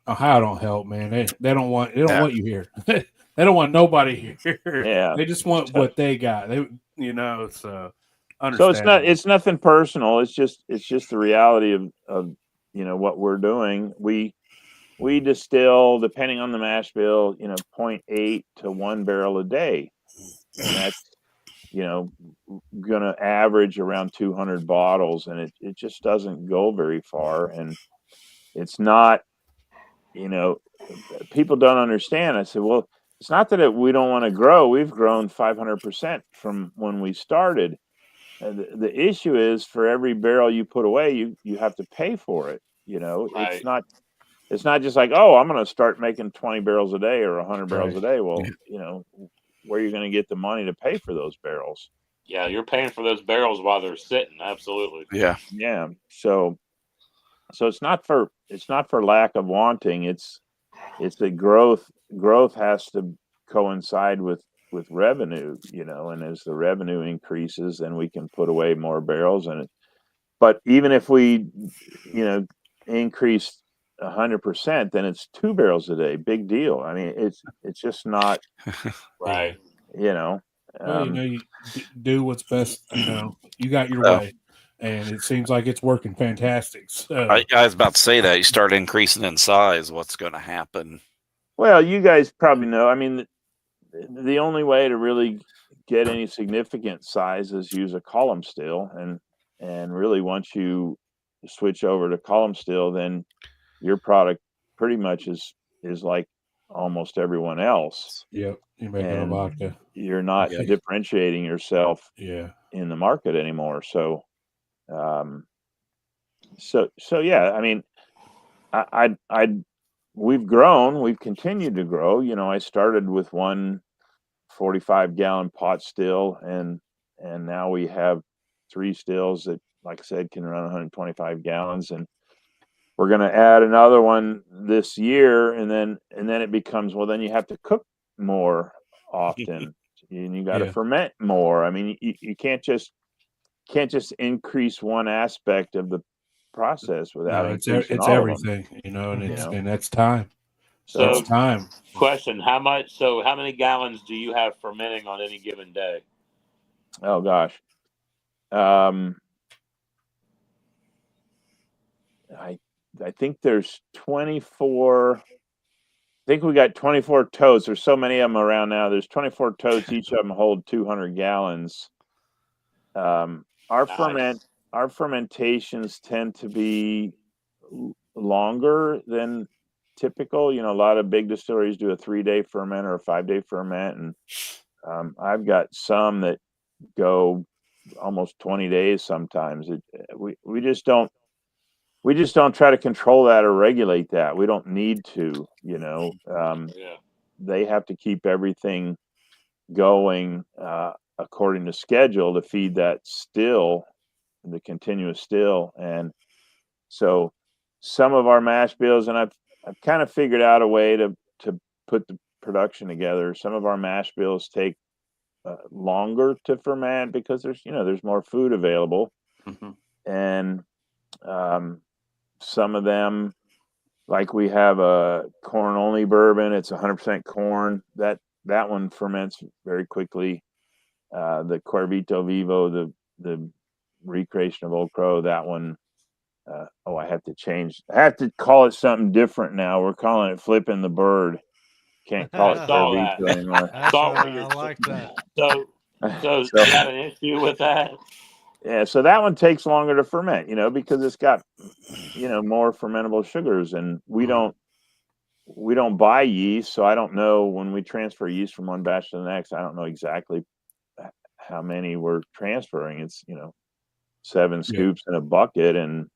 Speaker 1: Ohio don't help, man. They don't want you here. They don't want nobody here.
Speaker 2: Yeah,
Speaker 1: they just want what they got. So
Speaker 2: it's nothing personal. It's just the reality of what we're doing. We distill, depending on the mash bill, 0.8 to 1 barrel a day, and that's going to average around 200 bottles, and it just doesn't go very far. And it's not, people don't understand. I said, well, it's not that we don't want to grow. We've grown 500% from when we started. And the issue is, for every barrel you put away, you have to pay for it.
Speaker 4: Right.
Speaker 2: It's not just like, oh, I'm going to start making 20 barrels a day or 100 barrels a day. Well, where are you going to get the money to pay for those barrels?
Speaker 4: Yeah, you're paying for those barrels while they're sitting. Absolutely.
Speaker 3: Yeah.
Speaker 2: Yeah. So it's not for lack of wanting. It's the growth has to coincide with revenue, and as the revenue increases, then we can put away more barrels. But even if we, increase 100%, then it's 2 barrels a day. Big deal. I mean, it's just not
Speaker 4: right.
Speaker 1: Well, you do what's best. You got your way, and it seems like it's working fantastic. So
Speaker 3: I was about to say that you start increasing in size, what's going to happen?
Speaker 2: Well, you guys probably know. I mean, the only way to really get any significant size is use a column still, and really once you switch over to column still, then your product pretty much is like almost everyone else.
Speaker 1: Yep, you're making a vodka.
Speaker 2: You're not differentiating yourself in the market anymore. So yeah, I mean, we've grown, we've continued to grow. I started with one 45-gallon pot still, and now we have 3 stills that, like I said, can run 125 gallons, and we're going to add another one this year, and then it becomes, well, then you have to cook more often, and you got to ferment more. I mean, you can't just increase one aspect of the process without increasing all
Speaker 1: everything,
Speaker 2: of
Speaker 1: them. And that's time.
Speaker 4: So
Speaker 1: it's time.
Speaker 4: Question: how many gallons do you have fermenting on any given day?
Speaker 2: Oh gosh, I think there's 24 think we got 24 totes. There's so many of them around now. There's 24 totes. Each of them hold 200 gallons. Our fermentations tend to be longer than typical. A lot of big distilleries do a 3-day ferment or a 5-day ferment, and I've got some that go almost 20 days sometimes. We just don't try to control that or regulate that. We don't need to. They have to keep everything going according to schedule to feed that still, the continuous still. And so some of our mash bills, and I've kind of figured out a way to put the production together. Some of our mash bills take longer to ferment because there's more food available.
Speaker 1: Mm-hmm.
Speaker 2: And some of them, like we have a corn only bourbon, it's 100% corn. That one ferments very quickly. The Cuervito Vivo, the recreation of Old Crow, that one, I have to call it something different now. We're calling it Flipping the Bird. Can't call it Cuervito anymore.
Speaker 5: I like that.
Speaker 4: So you got an issue with that?
Speaker 2: Yeah, so that one takes longer to ferment, because it's got, more fermentable sugars, and we don't buy yeast, so I don't know when we transfer yeast from one batch to the next. I don't know exactly how many we're transferring. It's 7 scoops in a bucket, and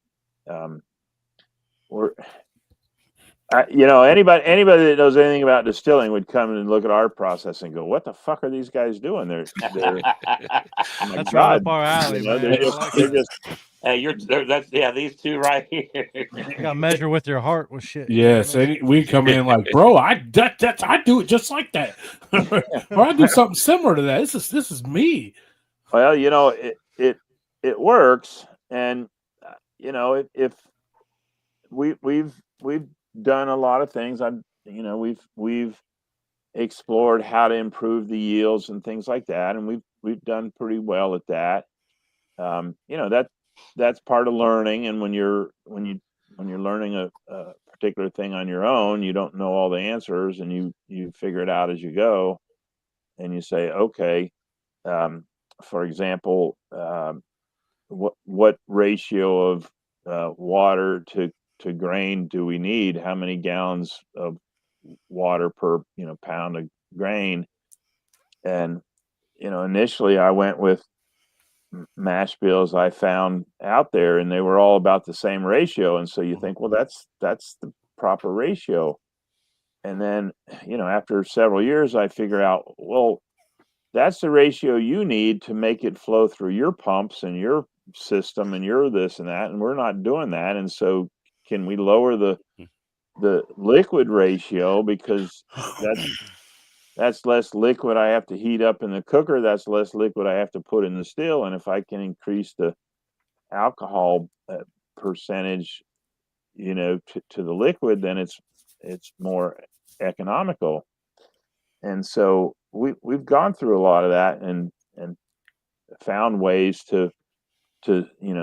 Speaker 2: anybody that knows anything about distilling would come and look at our process and go, "What the fuck are these guys doing?" They're
Speaker 5: That's right up our alley, man.
Speaker 2: They're just
Speaker 4: Hey, these two right here.
Speaker 5: You got to measure with your heart with shit.
Speaker 1: Yes, we come in like, bro, I do it just like that, or I do something similar to that. This is me.
Speaker 2: Well, it works, and if we've done a lot of things. We've explored how to improve the yields and things like that, and we've done pretty well at that. That's part of learning, and when you're learning a particular thing on your own, you don't know all the answers, and you figure it out as you go, and you say, okay, for example, what ratio of water to grain do we need? How many gallons of water per pound of grain? And initially I went with mash bills I found out there, and they were all about the same ratio. And so you think, well, that's the proper ratio. And then after several years I figure out, well, that's the ratio you need to make it flow through your pumps and your system and your this and that, and we're not doing that. And so can we lower the liquid ratio, because that's less liquid I have to heat up in the cooker, that's less liquid I have to put in the still, and if I can increase the alcohol percentage to the liquid, then it's more economical. And so we've gone through a lot of that and found ways to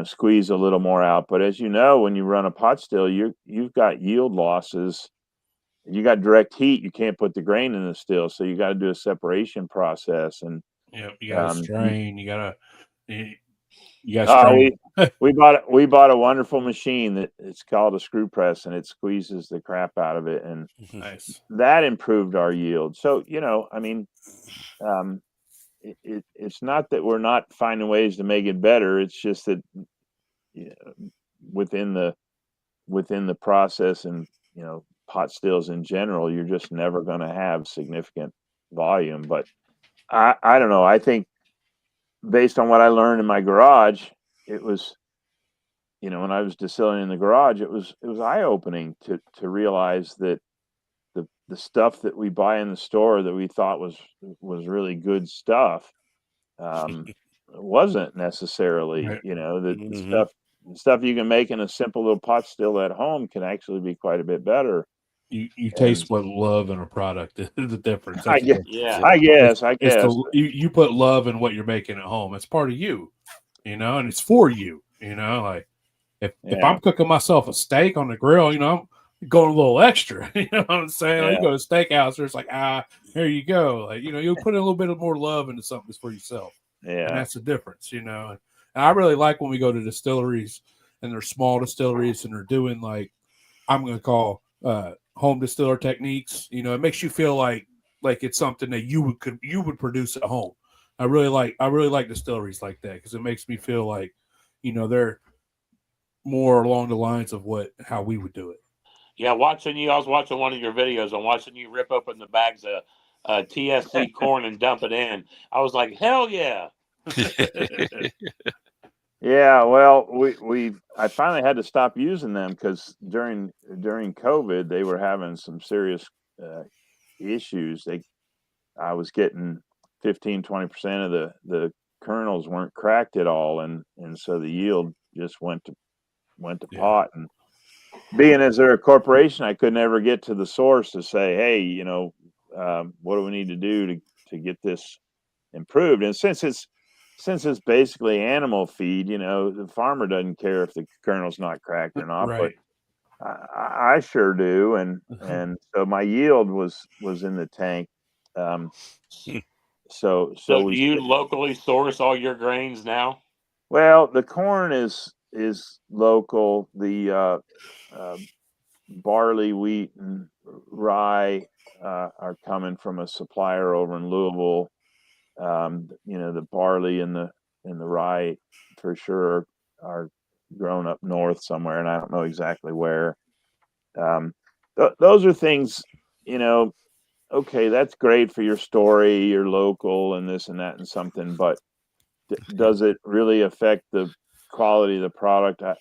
Speaker 2: squeeze a little more out. But as you know, when you run a pot still, you've got yield losses. You got direct heat. You can't put the grain in the still, so you got to do a separation process. And
Speaker 1: you got to strain. You got strain.
Speaker 2: We bought a wonderful machine that it's called a screw press, and it squeezes the crap out of it, and
Speaker 1: nice.
Speaker 2: That improved our yield. So it's not that we're not finding ways to make it better. It's just that within the process and pot stills in general, you're just never going to have significant volume. But I don't know. I think based on what I learned in my garage, it was when I was distilling in the garage, it was eye-opening to realize that the stuff that we buy in the store that we thought was really good stuff wasn't necessarily.
Speaker 1: Right.
Speaker 2: The stuff you can make in a simple little pot still at home can actually be quite a bit better.
Speaker 1: You taste what love in a product is the difference.
Speaker 2: I guess.
Speaker 1: You put love in what you're making at home. It's part of you, and it's for you. Like if I'm cooking myself a steak on the grill, going a little extra. You know what I'm saying? Like,
Speaker 2: Yeah.
Speaker 1: you go to a steakhouse, there's like, here you go. Like, you'll put a little bit of more love into something for yourself. And
Speaker 2: Yeah.
Speaker 1: that's the difference, And I really like when we go to distilleries and they're small distilleries and they're doing like, I'm going to call home distiller techniques. It makes you feel like it's something that you would produce at home. I really like distilleries like that because it makes me feel like, they're more along the lines of how we would do it.
Speaker 4: Yeah, I was watching one of your videos and watching you rip open the bags of TSC corn and dump it in. I was like, hell yeah.
Speaker 2: Yeah, well, I finally had to stop using them because during COVID they were having some serious issues. I was getting 15-20% of the kernels weren't cracked at all, and so the yield just went to
Speaker 1: Yeah.
Speaker 2: pot. And being as they're a corporation, I could never get to the source to say, hey, what do we need to do to get this improved? And since it's basically animal feed, the farmer doesn't care if the kernel's not cracked or not,
Speaker 1: Right.
Speaker 2: but I sure do. And so my yield was in the tank. So
Speaker 4: So
Speaker 2: we
Speaker 4: do you locally source all your grains now?
Speaker 2: Well, the corn is local. The barley, wheat, and rye are coming from a supplier over in Louisville. The barley and the rye for sure are grown up north somewhere, and I don't know exactly where. Those are things, okay, that's great for your story, your local, and this and that and something, but does it really affect the quality of the product? I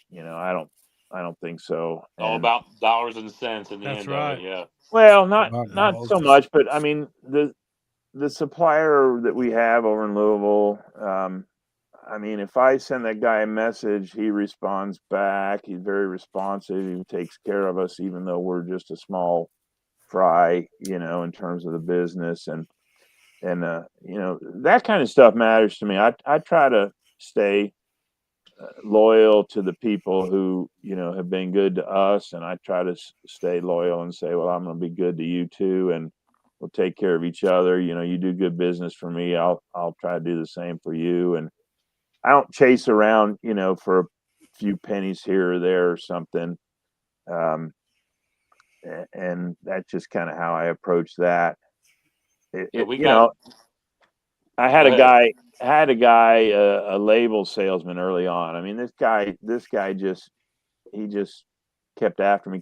Speaker 2: don't think so.
Speaker 4: All about dollars and cents in the
Speaker 5: That's
Speaker 4: end
Speaker 5: right.
Speaker 4: of it, yeah.
Speaker 2: Well,
Speaker 1: Not
Speaker 2: not so much, but I mean the supplier that we have over in Louisville. I mean, if I send that guy a message, he responds back. He's very responsive. He takes care of us, even though we're just a small fry, in terms of the business. And that kind of stuff matters to me. I try to stay loyal to the people who have been good to us, and I try to stay loyal and say, well, I'm going to be good to you too, and we'll take care of each other. You do good business for me, I'll try to do the same for you. And I don't chase around for a few pennies here or there or something. And that's just kind of how I approach that. I had a guy, a label salesman early on. I mean, this guy just kept after me.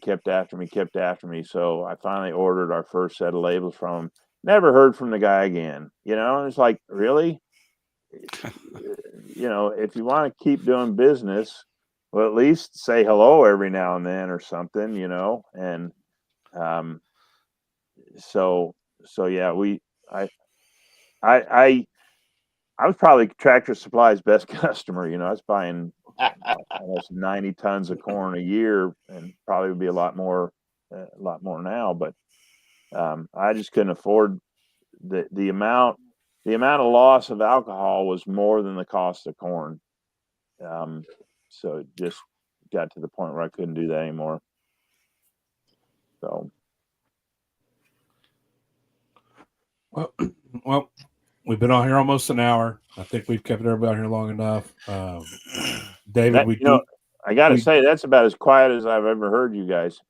Speaker 2: So I finally ordered our first set of labels from him. Never heard from the guy again. And it's like, really? If you want to keep doing business, well, at least say hello every now and then or something, And so yeah, I was probably Tractor Supply's best customer. I was buying almost 90 tons of corn a year, and probably would be a lot more now. But I just couldn't afford the amount of loss of alcohol was more than the cost of corn. So it just got to the point where I couldn't do that anymore. So,
Speaker 1: well, we've been on here almost an hour. I think we've kept everybody here long enough. David,
Speaker 2: I got to say, that's about as quiet as I've ever heard you guys.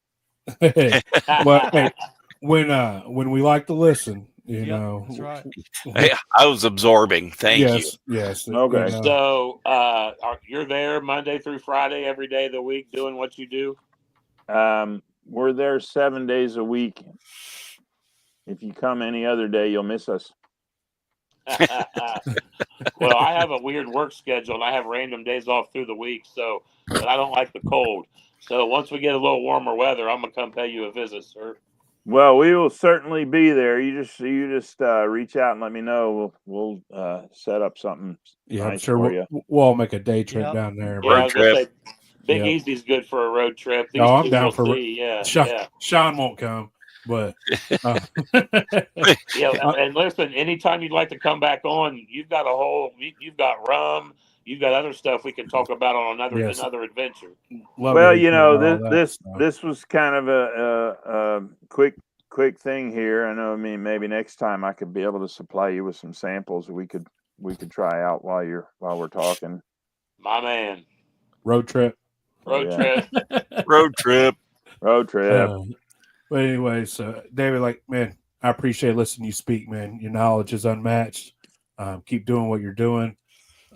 Speaker 1: Well, hey, when we like to listen,
Speaker 5: That's right.
Speaker 3: Hey, I was absorbing. Thank you.
Speaker 1: Yes.
Speaker 2: Okay.
Speaker 4: So you're there Monday through Friday, every day of the week, doing what you do?
Speaker 2: We're there 7 days a week. If you come any other day, you'll miss us.
Speaker 4: Well, I have a weird work schedule, and I have random days off through the week, but I don't like the cold. So once we get a little warmer weather, I'm gonna come pay you a visit, sir.
Speaker 2: Well, we will certainly be there. You just reach out and let me know. We'll set up something.
Speaker 1: Yeah,
Speaker 2: nice
Speaker 1: I'm sure
Speaker 2: for you.
Speaker 1: we'll all make a day trip
Speaker 5: Yep.
Speaker 1: down there.
Speaker 4: Yeah, I was gonna
Speaker 3: trip.
Speaker 4: say, Big
Speaker 1: Yep.
Speaker 4: Easy's good for a road trip. These
Speaker 1: I'm
Speaker 4: two
Speaker 1: down
Speaker 4: we'll
Speaker 1: for
Speaker 4: see. Yeah,
Speaker 1: Sean won't come, but
Speaker 4: yeah. And listen, anytime you'd like to come back on, you've got rum, you got other stuff we can talk about on
Speaker 1: Yes.
Speaker 4: another adventure.
Speaker 1: Love
Speaker 2: Well,
Speaker 1: to
Speaker 2: you
Speaker 1: hear
Speaker 2: know,
Speaker 1: about all that stuff.
Speaker 2: this was kind of a quick thing here. I know. I mean, maybe next time I could be able to supply you with some samples we could try out while we're talking.
Speaker 4: My man.
Speaker 1: Road trip.
Speaker 4: Road
Speaker 2: Yeah.
Speaker 4: trip.
Speaker 3: Road trip.
Speaker 2: Road trip.
Speaker 1: But anyways, David, like, man, I appreciate listening to you speak, man. Your knowledge is unmatched. Keep doing what you're doing.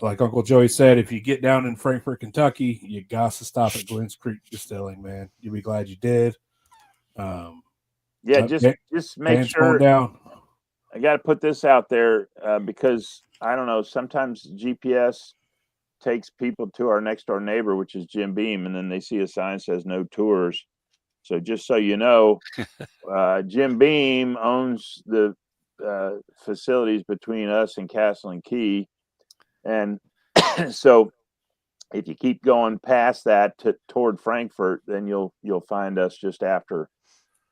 Speaker 1: Like Uncle Joey said, if you get down in Frankfort, Kentucky, you got to stop at Glens Creek Distilling, man. You'll be glad you did.
Speaker 2: Yeah, just make
Speaker 1: Van's
Speaker 2: sure.
Speaker 1: going down.
Speaker 2: I got to put this out there because I don't know. Sometimes GPS takes people to our next door neighbor, which is Jim Beam, and then they see a sign that says no tours. So just so you know, Jim Beam owns the facilities between us and Castle and Key, and so if you keep going past that toward Frankfurt, then you'll find us just after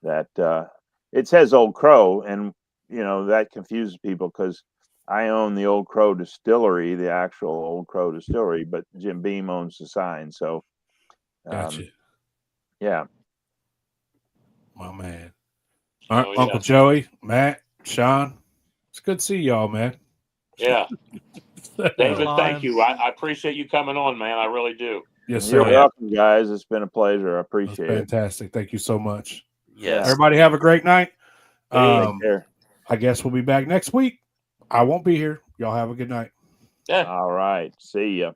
Speaker 2: that. It says Old Crow, and you know that confuses people because I own the Old Crow Distillery, the actual Old Crow Distillery, but Jim Beam owns the sign. So,
Speaker 1: Gotcha.
Speaker 2: Yeah.
Speaker 1: My man. All right,
Speaker 4: Oh,
Speaker 1: Uncle
Speaker 4: yes.
Speaker 1: Joey, Matt, Sean, it's good to see y'all, man.
Speaker 4: Yeah. David,
Speaker 5: Lion.
Speaker 4: thank you. I appreciate you coming on, man. I really do.
Speaker 1: Yes,
Speaker 2: You're
Speaker 1: sir.
Speaker 2: welcome, guys. It's been a pleasure. I
Speaker 1: That's
Speaker 2: appreciate it.
Speaker 1: fantastic. Thank you so much.
Speaker 3: Yes.
Speaker 1: Everybody have a great night.
Speaker 2: Take care.
Speaker 1: I guess we'll be back next week. I won't be here. Y'all have a good night.
Speaker 4: Yeah.
Speaker 2: All right. See ya.